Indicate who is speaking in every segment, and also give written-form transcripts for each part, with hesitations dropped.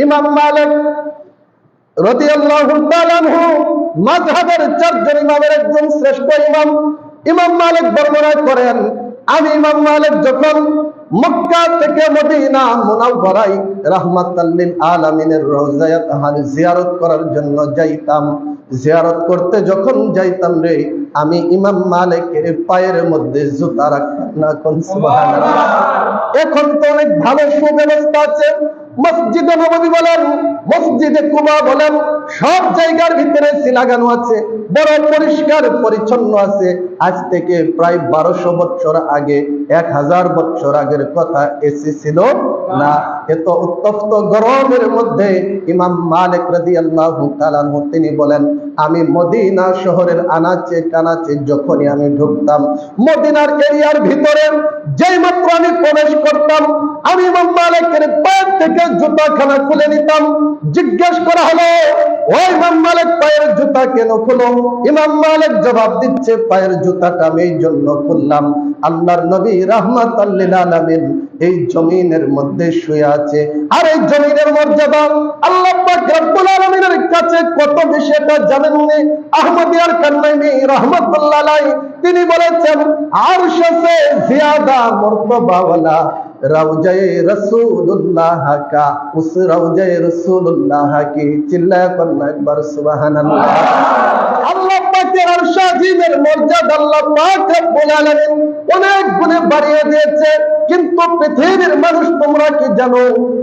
Speaker 1: ইমাম মালিক রাদিয়াল্লাহু তাআলা আনহু মাযহাবের 4 জন ইমামের একজন শ্রেষ্ঠ ইমাম। ইমাম মালিক বর্ণনা করেন, আমি ইমাম মালিক যখন মক্কা থেকে মদিনা মুনাওয়ারায় রাহমাতাল লিল আলামিনের রওজায়ে তাহার জিয়ারত করার জন্য যাইতাম, জিয়ারত করতে যখন যাইতাম রে, আমি ইমাম মালিকের পায়ের মধ্যে জুতা রাখতাম না। কোন সুবহানাল্লাহ। এখন তো অনেক ভালো সুব্যবস্থা আছে, মসজিদে নববী বলেন, মসজিদে কুবা বলেন, সব জায়গার ভিতরে এসি লাগানো আছে, বড় পরিষ্কার পরিচ্ছন্ন আছে। আজ থেকে প্রায় 1200 বছর আগে, 1000 বছর আগের কথা, এসি ছিল না। এত উত্তপ্ত গরমের মধ্যে ইমাম মালিক রাদিয়াল্লাহু তাআলা আনহু তিনি বলেন, আমি মদিনা শহরের আনাচে কানাচে যখনই আমি ঢুকতাম, মদিনার এরিয়ার ভিতরে যেই মাত্র আমি প্রবেশ করতাম, আমি ইমাম মালিকের পায়ের থেকে জুতাখানা খুলে নিতাম। জিজ্ঞেস করা হলো, ও ইমাম মালিক পায়ের জুতা কেন খুলো? ইমাম মালিক জবাব দিচ্ছে, পায়ের জুতাটা আমি এই জন্য খুললাম, আল্লাহর নবী রাহমাতাল লিল আলামিন এই জমিনের মধ্যে শুয়ে আছে, আর এই জমিনের মর্যাদা আল্লাহ পাক রব্বুল আলামিনের কাছে কত বেশি এটা জানেননি? আহমদিয়ার কান্নাইনি রাহমাতুল্লাহ আলাইহি তিনি বলেছেন, আরশ সে জিয়াদা মর্তবা ওয়ালা রওজায়ে রাসূলুল্লাহ কা, উস রওজায়ে রাসূলুল্লাহ কি, চিল্লায়া করনা একবার সুবহানাল্লাহ। আল্লাহ পাকের আরশ আজিমের মর্যাদা আল্লাহ পাক রব্বুল আলামিন অনেক গুণে বাড়িয়ে দিয়েছে। কিন্তু পৃথিবীর মানুষ তোমরা কি জানো,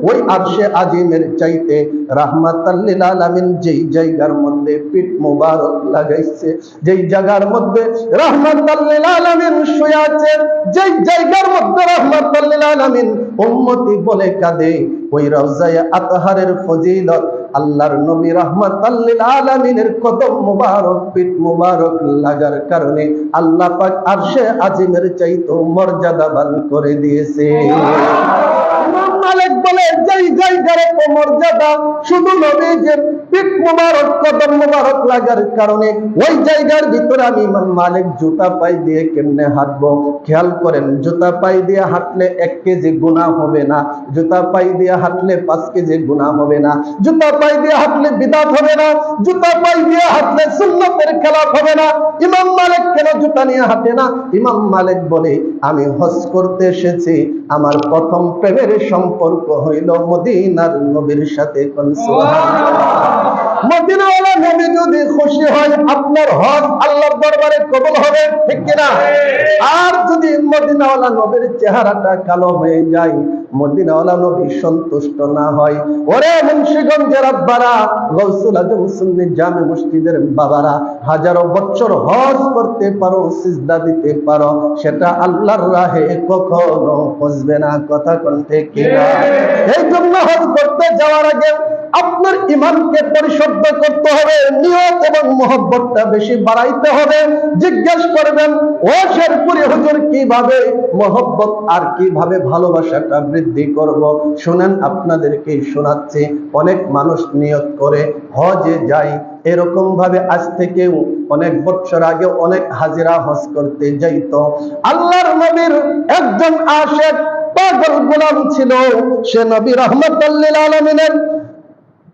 Speaker 1: ওই আরশে আজিমের চাইতে রাহমাতাল লিল আলামিন যেই জায়গার মধ্যে পিঠ মুবারক লাগাইছে, যেই জায়গার মধ্যে রাহমাতাল লিল আলামিন শুয়ে আছে, যেই জায়গার মধ্যে রাহমাতাল লিল আলামিন উম্মতি বলে কাঁদে, ওই রওজায়ে আতহারের ফজিলত আল্লাহর নবী রাহমাতাল লিল আলামিনের কদম মুবারক, পিঠ মুবারক লাগার কারণে আল্লাহ পাক আরশে আজিমের চাইতে মর্যাদাবান করে দিয়েছে। ইমাম মালিক বলে, যেই জায়গার মর্যাদা শুধু নবীজির পিঠ মুবারক, কদম মুবারক লাগার কারণে, ওই জায়গার ভিতরে আমি ইমাম মালিক জুতা পাই দিয়ে কেমনে হাঁটবো? খেয়াল করেন, জুতা পাই দিয়ে হাঁটলে 1 কেজি গুনাহ হবে না, জুতা পাই দিয়ে হাঁটলে 5 কেজি গুনাহ হবে না, জুতা পাই দিয়ে হাঁটলে বিদআত হবে না, জুতা পাই দিয়ে হাঁটলে সুন্নতের খেলাফ হবে না। ইমাম মালিক কেন জুতা নিয়ে হাঁটে না? ইমাম মালিক বলে, আমি হজ করতে এসেছি, আমার প্রথম প্রেমের সম্পর্ক হইল মদিনার নবীর সাথে। কোন সুবহানাল্লাহ। মদিনাওয়ালা নবী যদি খুশি হয়, আপনার হজ আল্লাহর দরবারে কবুল হবে, ঠিক কিনা? আর যদি মদিনাওয়ালা নবীর চেহারাটা কালো হয়ে যায়, মদিনাওয়ালা নবী সন্তুষ্ট না হয়, ওরে মুন্সিগঞ্জের আব্বারা, গৌসুল আজম সুন্নি জামে মসজিদের বাবারা, হাজারো বছর হজ করতে পারো, সিজদা দিতে পারো, সেটা আল্লাহর রাহে কখনো পৌঁছবে না। কথা কোন ঠিক কিনা? এই জন্য হজ করতে যাওয়ার আগে আপনার ঈমানকে পরিশুদ্ধ করতে হবে, নিয়ত এবং মহব্বতটা বেশি বাড়াইতে হবে। জিজ্ঞেস করবেন, ও শেরপুরি হুজুর, কিভাবে মহব্বত আর কিভাবে ভালোবাসাটা বৃদ্ধি করব? শুনেন, আপনাদেরকে শোনাচ্ছি। অনেক মানুষ নিয়ত করে হজে যায়, এরকম ভাবে আজ থেকে অনেক বছর আগে অনেক হাজিরা হজ করতে যাইতো। আল্লাহর নবীর একজন আশিক পাগল গোলাম ছিল, সে নবী রাহমাতাল লিল আলামিনের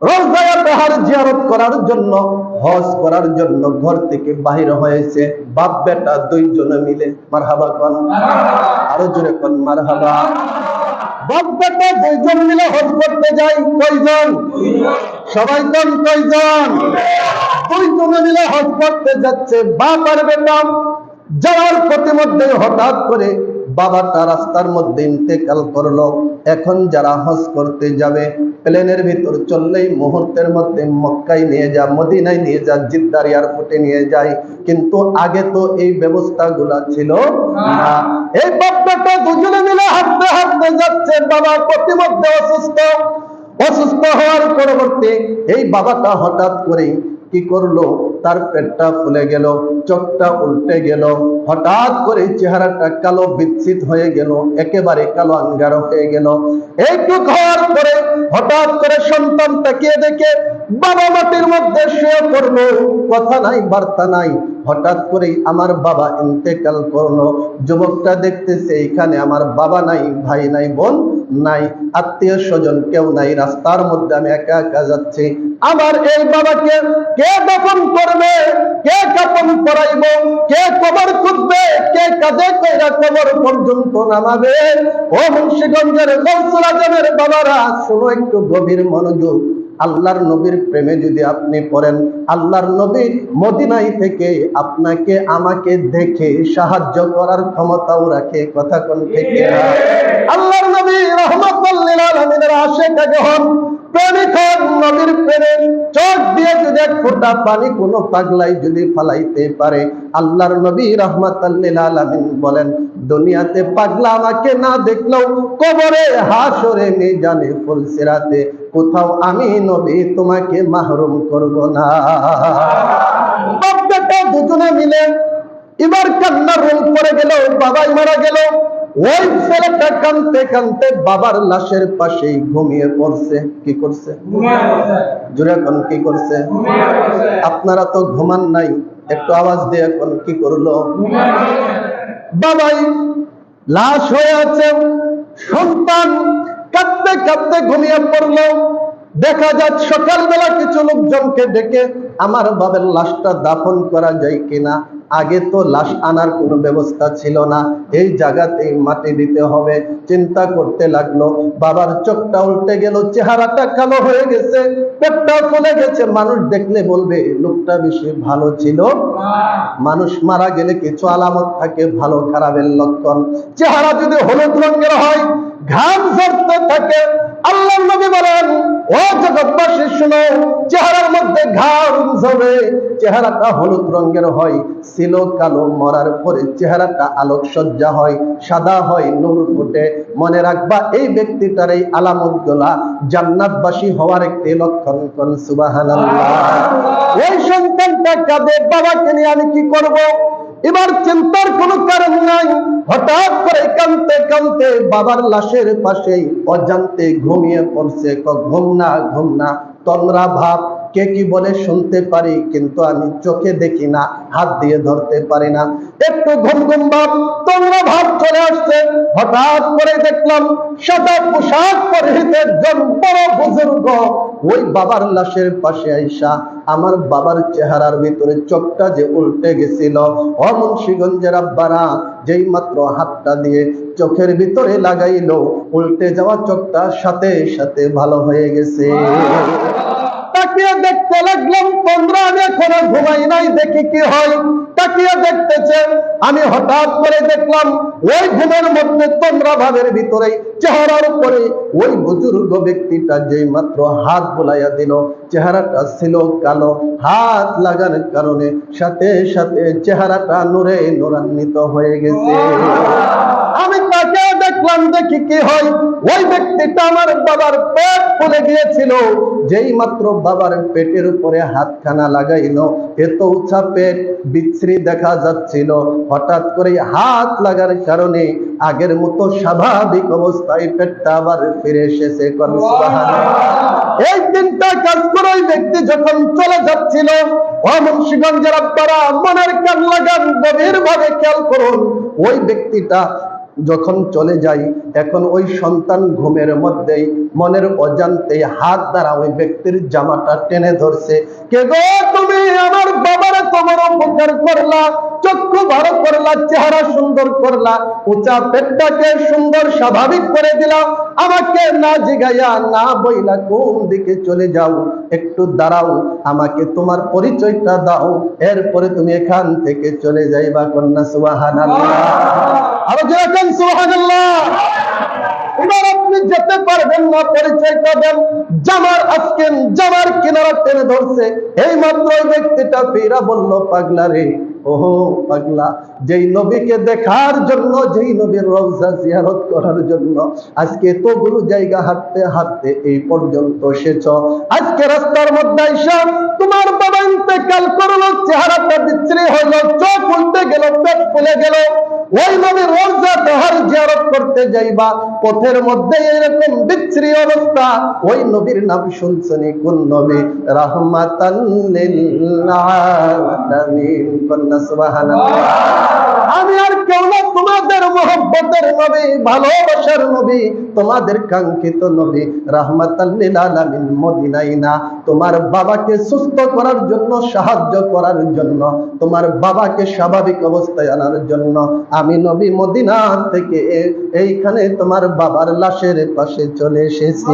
Speaker 1: রওজায়ে তাহার জিয়ারত করার জন্য, হজ করার জন্য ঘর থেকে বাহির হয়েছে। বাপ বেটা 2 জনে মিলে, মারহাবা কোন, আরো জোরে কোন মারহাবা। বাপ বেটা 2 জন মিলে হজ করতে যায়। কয়জন? সবাই কোন কয়জন? 2 জনে মিলে হজ করতে যাচ্ছে, বাপ আর বেটা। যাওয়ার পথে মধ্যে হঠাৎ করে বাবাটা রাস্তার মধ্যে ইন্তেকাল করলো। এখন যারা হজ করতে যাবে, প্লেনের ভিতর চললেই মুহূর্তের মধ্যে মক্কায় নিয়ে যা, মদিনায় নিয়ে যা, জিদ্দার এয়ারপোর্টে নিয়ে যায়। কিন্তু আগে তো এই ব্যবস্থাগুলা ছিল না। এই বাচ্চাটা 2 জনে মিলে হাঁটতে হাঁটতে যাচ্ছে, বাবা প্রতিমধ্যে অসুস্থ হওয়ার পরবর্তী এই বাবাটা হঠাৎ করে কি করলো, তার পেটটা ফুলে গেল, চোখটা উল্টে গেল, হঠাৎ করে চেহারাটা কালো বিচ্ছিত হয়ে গেল, একেবারে কালো আঙ্গার হয়ে গেল। একটু হওয়ার পরে হঠাৎ করে সন্তান তাকিয়ে দেখে বাবা মাটির মধ্যে শুয়ে পড়লো, কথা নাই বার্তা নাই। হঠাৎ করেই আমার বাবা ইন্তেকাল করলো। যুবকটা দেখতেছে এখানে আমার বাবা নাই, ভাই নাই, বোন নাই, আত্মীয় স্বজন কেউ নাই, রাস্তার মধ্যে আমি একা একা যাচ্ছি। আমার এই বাবাকে কে দাফন করবে, কে কাফন পরাইব, কে কবর খুঁজবে, কে কাঁধে কইরা কবর পর্যন্ত নামাবে? ও মুন্সিগঞ্জের গৌসুল আজমের বাবারা, শুনো একটু গভীর মনোযোগ। আল্লাহর নবীর প্রেমে যদি আপনি পড়েন, আল্লাহর নবী মদিনায় থেকে আপনাকে আমাকে দেখে সাহায্য করার ক্ষমতাও রাখে। কথা কোন থেকে? আল্লাহর নবী রাহমাতুল লিল আলামিনের আশিক হন, প্রেমিক হন, নবীর প্রেমে চোখ দিয়ে যদি এক ফোঁটা পানি কোনো পাগলাই যদি ফালাইতে পারে, আল্লাহর নবী রাহমাতুল লিল আলামিন বলেন, দুনিয়াতে পাগলা আমাকে না দেখলেও কবরে, হাসরে, মিজানে, ফুলসিরাতে কোথাও আমি নবী তোমাকে মাহরুম করব না। বাপ বেটা দুজনে মিলে এবার কান্নার রোল পড়ে গেল, বাবাই মারা গেল। ওই ছেলেটা কাঁদতে কাঁদতে বাবার লাশের পাশেই ঘুমিয়ে পড়ছে। কি করছে? জোরে কোন কি করছে? আপনারা তো ঘুমান নাই, একটু আওয়াজ দিয়ে কোন কি করলো? বাবাই লাশ হয়ে আছে, সন্তান কাঁদতে কাঁদতে ঘুমিয়ে পড়লো। দেখা যাক সকালবেলা কিছু লোকজনকে ডেকে আমার বাবার লাশটা দাফন করা যায় কিনা। আগে তো লাশ আনার কোনো ব্যবস্থা ছিল না, এই জায়গাতেই মাটি দিতে হবে। চিন্তা করতে লাগলো, বাবার চোখটা উল্টে গেল, চেহারাটা কালো হয়ে গেছে, পেটটা ফুলে গেছে। মানুষ দেখলে বলবে লোকটা বেশি ভালো ছিল। মানুষ মারা গেলে কিছু আলামত থাকে, ভালো খারাপের লক্ষণ। চেহারা যদি হলুদ রঙের হয়, ঘাম ঝরতে থাকে, আল্লাহর নবী বলেন, ও জগৎবাসী শুনো, চেহারার মধ্যে ঘাম ঝরে, চেহারাটা হলুদ রঙের হয়, ছিল কালো, মরার পরে চেহারাটা আলোকসজ্জা হয়, সাদা হয়, নূর ফুটে। মনে রাখবা এই ব্যক্তিটার এই আলামতগুলা জান্নাতবাসী হওয়ার একটি লক্ষণ। কোন সুবহানাল্লাহ। এই সন্তানটা কাঁদে, বাবাকে নিয়ে আমি কি করব? এবার চিন্তার কোনো কারণ নাই। হঠাৎ করে কাঁদতে কাঁদতে বাবার লাশের পাশেই অজান্তে ঘুমিয়ে পড়ছে। ঘুম না, ঘুম না, তন্দ্রা ভাব। কে কি বলে শুনতে পারি, কিন্তু আমি চোখে দেখি না, হাত দিয়ে ধরতে পারি না। একটু ঘুম ঘুম ভাব, তন্দ্রা ভাব চলে আসছে। হঠাৎ করে দেখলাম সাদা পোশাক পরিহিত একজন বড় বুজুর্গ ওই বাবার লাশের পাশে আইসা আমার বাবার চেহারার ভিতরে চোখটা যে উল্টে গেছিল, ও মুন্সিগঞ্জের আব্বারা, যেই মাত্র হাতটা দিয়ে চোখের ভিতরে লাগাইলো, উল্টে যাওয়া চোখটা সাথে সাথে ভালো হয়ে গেছে। তাকিয়ে দেখতে লাগলাম, তোমরা আমি এখনো ঘুমাই নাই, দেখি কি হয়। তাকিয়ে দেখতেছে, আমি হঠাৎ করে দেখলাম ওই ঘুমের মধ্যে তোমরা ভাবের ভিতরে চেহারার উপরে ওই বুজুর্গ ব্যক্তিটা যেই মাত্র হাত বুলাইয়া দিল, চেহারাটা ছিল কালো। হাত লাগানোর কারণে সাথে সাথে চেহারাটা নূরে নূরান্বিত হয়ে গেছে। আমি তাকে দেখলাম, দেখি কি হয়। ওই ব্যক্তিটা আমার বাবার পেট ফুলে গিয়েছিল, যেই মাত্র বাবার পেটের উপরে হাতখানা লাগাইলো, এত উঁচা পেট বিচ্ছিরি দেখা যাচ্ছিল। হঠাৎ করে হাত লাগার কারণে আগের মতো স্বাভাবিক অবস্থায় পেটটা আবার ফিরে এসেছে। এই তিনটা কাজ করে ওই ব্যক্তি যখন চলে যাচ্ছিল, ও মুন্সিগঞ্জের আব্বারা, মনের কান লাগান, গভীর ভাবে খেয়াল করুন। ওই ব্যক্তিটা যখন চলে যাই, এখন ওই সন্তান ঘুমের মধ্যেই মনের অজান্তে হাত দ্বারা ওই ব্যক্তির জামাটা টেনে ধরছে। কে গো তুমি? আমার বাবারে তোমার উপকার করলা, চক্ষু ভালো করলা, চেহারা সুন্দর করলা, উঁচা পেটটাকে সুন্দর স্বাভাবিক করে দিলা, আমাকে না জিগাইয়া না বইলা কোন দিকে চলে যাও? একটু দাঁড়াও, আমাকে তোমার পরিচয়টা দাও, এরপরে তুমি এখান থেকে চলে যাইবা। কন্যা সুবহানাল্লাহ। আরো যেরকম সুবহানাল্লাহ। এবার আপনি যেতে পারবেন না, পরিচয়টা দেন। জামার আজকেন জামার কিনারা টেনে ধরছে। এই মাত্র ওই ব্যক্তিটা ফিরা বলল, পাগলা রে, ওহো পাগলা, যেই নবীকে দেখার জন্য, যেই নবীর রওজা জিয়ারত করার জন্য আজকে এতগুলো জায়গা হাঁটতে হাঁটতে এই পর্যন্ত এসেছ, আজকে রাস্তার মধ্যে আইসা তোমার বাবা ইন্তেকাল করলো, চেহারাটা বিচ্ছিরি হইল, চোখ উল্টে গেল, পেট ফুলে গেল, ওই নবীর রওজা তোহার জিয়ারত করতে যাইবা, পথের মধ্যে এরকম বিচ্ছিরি অবস্থা, ওই নবীর নাম শুনছনি, কোন নবী? রাহমাতাল লিল আলামিন। কন্যা সুবহানাল্লাহ। আমি আর কেউ না, তোমাদের মহব্বতের নবী, ভালোবাসার নবী, তোমাদের কাঙ্ক্ষিত নবী রাহমাতাল লিল আলামিন মদিনায় না, তোমার বাবাকে সুস্থ করার জন্য, সাহায্য করার জন্য, তোমার বাবাকে স্বাভাবিক অবস্থায় আনার জন্য আমি নবী মদিনা থেকে এইখানে তোমার বাবার লাশের পাশে চলে এসেছি।